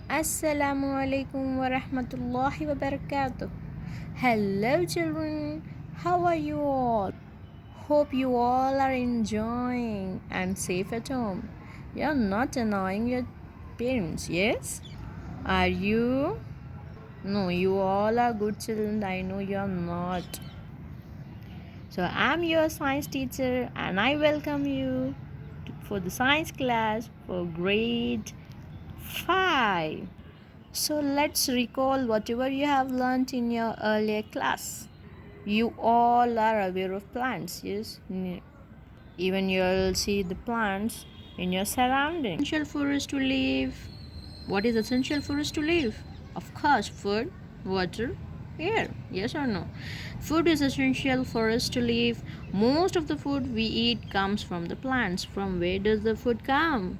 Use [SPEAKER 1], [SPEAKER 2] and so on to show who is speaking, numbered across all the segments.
[SPEAKER 1] Assalamu alaikum wa rahmatullahi wa barakatuh. Hello, children. How are you all? Hope you all are enjoying and safe at home. You're not annoying your parents, yes? Are you? No, you all are good children. I know you're not. So, I'm your science teacher and I welcome you for the science class for grade 5. So let's recall whatever you have learnt in your earlier class. You all are aware of plants, yes? Even you'll see the plants in your surroundings. Essential for us to live. What is essential for us to live? Of course, food, water, air. Yes or no? Food is essential for us to live. Most of the food we eat comes from the plants. From where does the food come?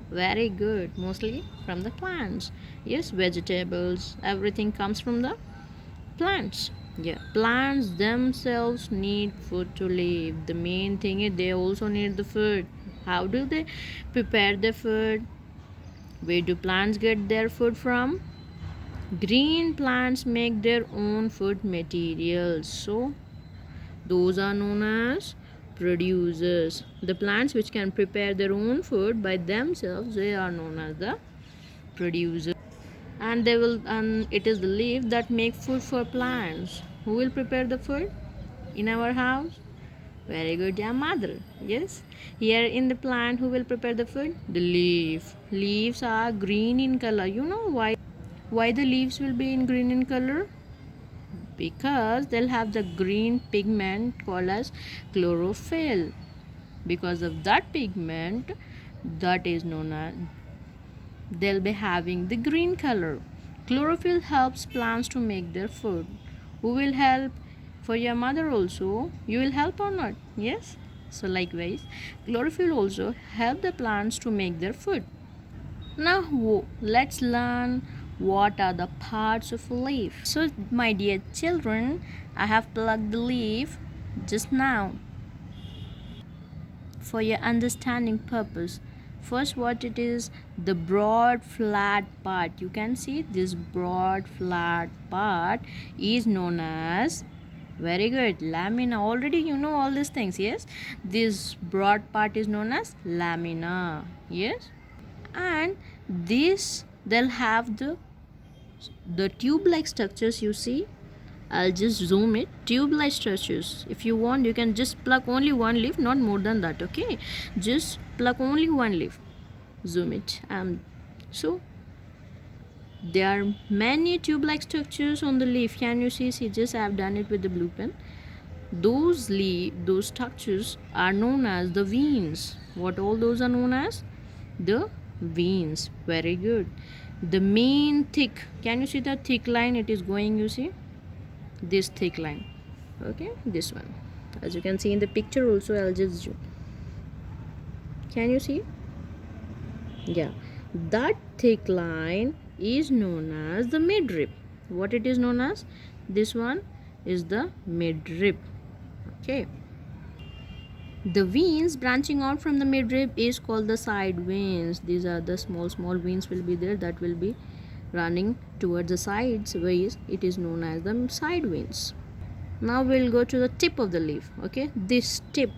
[SPEAKER 1] Very good. Mostly from the plants. Yes, vegetables, everything comes from the plants. Yeah, plants themselves need food to live. The main thing is they also need the food. How do they prepare the food? Where do plants get their food from? Green plants make their own food materials. So, those are known as producers. The plants which can prepare their own food by themselves, they are known as the producers. And it is the leaf that make food for plants. Who will prepare the food in our house? Very good, yeah, mother. Yes. Here in the plant, who will prepare the food? The leaf. Leaves are green in color. You know why? Why the leaves will be in green in color? Because they'll have the green pigment called as chlorophyll. Because of that pigment, that is known as they'll be having the green color. Chlorophyll helps plants to make their food. Who will help? For your mother also. You will help or not? Yes? So likewise, chlorophyll also help the plants to make their food. Now let's learn what are the parts of a leaf. So my dear children, I have plucked the leaf just now for your understanding purpose. First, what it is, the broad flat part. You can see this broad flat part is known as, very good, lamina. Already you know all these things, yes? This broad part is known as lamina, yes? And this, they'll have the tube like structures, you see. I'll just zoom it. Tube like structures. If you want, you can just pluck only one leaf, not more than that, okay? Just pluck only one leaf. Zoom it. So there are many tube like structures on the leaf. Can you see? See, just I've done it with the blue pen. Those structures are known as the veins. What all those are known as? The veins. Very good. The main thick, can you see the thick line it is going, you see? This thick line, okay, this one, as you can see in the picture also. I'll just zoom. Can you see? Yeah, that thick line is known as the midrib. What it is known as? This one is the midrib, okay. The veins branching out from the midrib is called the side veins. These are the small veins will be there that will be running towards the sides ways. It is known as the side veins. Now we'll go to the tip of the leaf, okay. This tip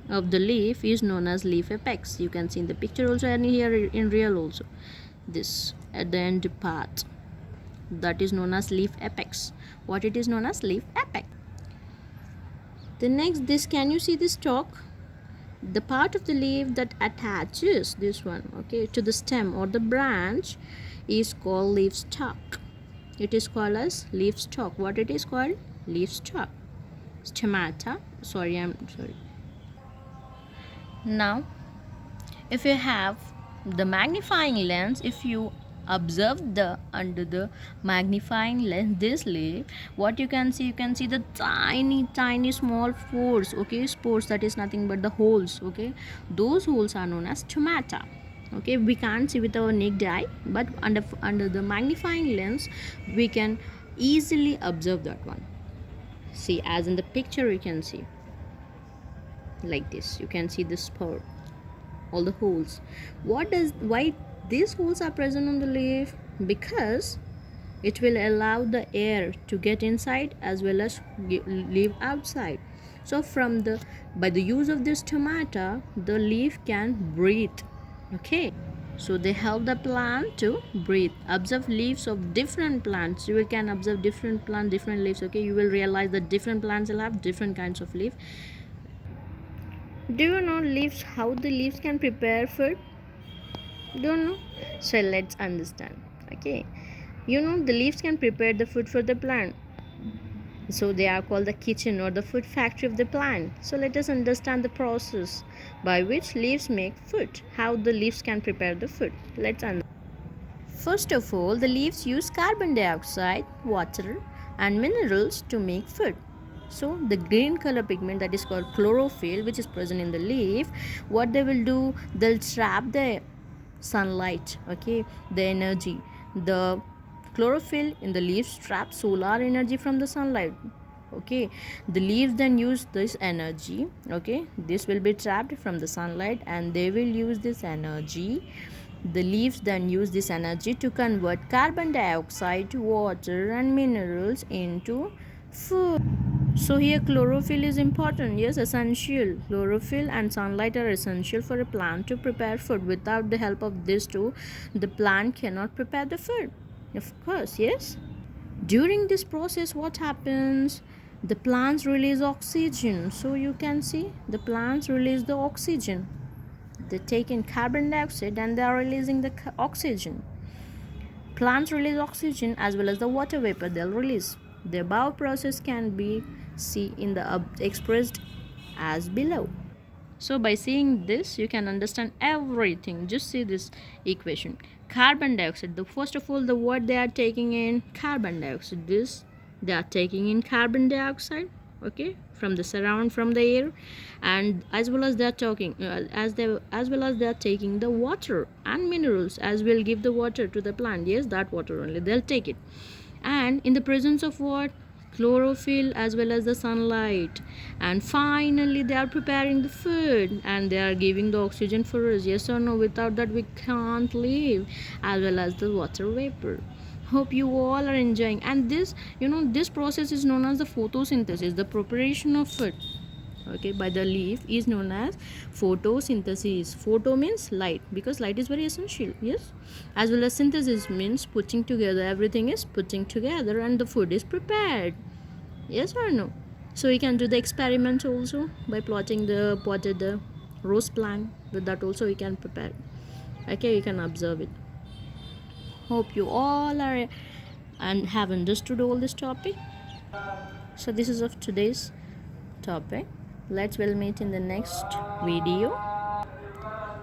[SPEAKER 1] of the leaf is known as leaf apex. You can see in the picture also and here in real also. This at the end part, that is known as leaf apex. What it is known as? Leaf apex. The next, this, can you see this stalk? The part of the leaf that attaches this one, okay, to the stem or the branch is called leaf stalk. It is called as leaf stalk. What it is called? Leaf stalk. Stomata. I'm sorry. Now, if you have the magnifying lens, if you observe the under the magnifying lens this leaf, what you can see the tiny small pores, okay, spores, that is nothing but the holes, okay. Those holes are known as stomata, okay. We can't see with our naked eye, but under the magnifying lens we can easily observe that one. See, as in the picture you can see like this, you can see the spore, all the holes. Why these holes are present on the leaf because it will allow the air to get inside as well as leave outside. So from the by the use of this stomata, the leaf can breathe. Okay, so they help the plant to breathe. Observe leaves of different plants. You can observe different plant, different leaves. Okay, you will realize that different plants will have different kinds of leaf. Do you know leaves, how the leaves can prepare food? Don't know? So let's understand. Okay, you know the leaves can prepare the food for the plant, so they are called the kitchen or the food factory of the plant. So let us understand the process by which leaves make food, how the leaves can prepare the food. Let's understand. First of all, the leaves use carbon dioxide, water and minerals to make food. So the green color pigment that is called chlorophyll, which is present in the leaf, what they will do, they'll trap the sunlight, okay, the energy. The chlorophyll in the leaves traps solar energy from the sunlight. Okay, the leaves then use this energy. Okay, this will be trapped from the sunlight and they will use this energy. The leaves then use this energy to convert carbon dioxide, water and minerals into food. So here chlorophyll is important. Yes, essential. Chlorophyll and sunlight are essential for a plant to prepare food. Without the help of these two, the plant cannot prepare the food. Of course, yes. During this process, what happens? The plants release oxygen. So you can see the plants release the oxygen. They take in carbon dioxide and they are releasing the oxygen. Plants release oxygen as well as the water vapor they'll release. The above process can be seen in the expressed as below. So by seeing this, you can understand everything. Just see this equation. Carbon dioxide. The first of all, the word they are taking in carbon dioxide. This they are taking in carbon dioxide. Okay, from the surround, from the air, and as well as they are talking as well as they are taking the water and minerals, as will give the water to the plant. Yes, that water only they'll take it, and in the presence of what, chlorophyll as well as the sunlight, and finally they are preparing the food and they are giving the oxygen for us. Yes or no? Without that we can't live, as well as the water vapor. Hope you all are enjoying. And this, this process is known as the photosynthesis, the preparation of food, okay, by the leaf, is known as photosynthesis. Photo means light, because light is very essential. Yes, as well as synthesis means putting together. Everything is putting together and the food is prepared. Yes or no? So you can do the experiment also by plotting the potted the rose plant. With that also you can prepare. Okay, you can observe it. Hope you all are and have understood all this topic. So this is of today's topic. Let's will meet in the next video.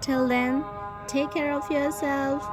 [SPEAKER 1] Till then, take care of yourself.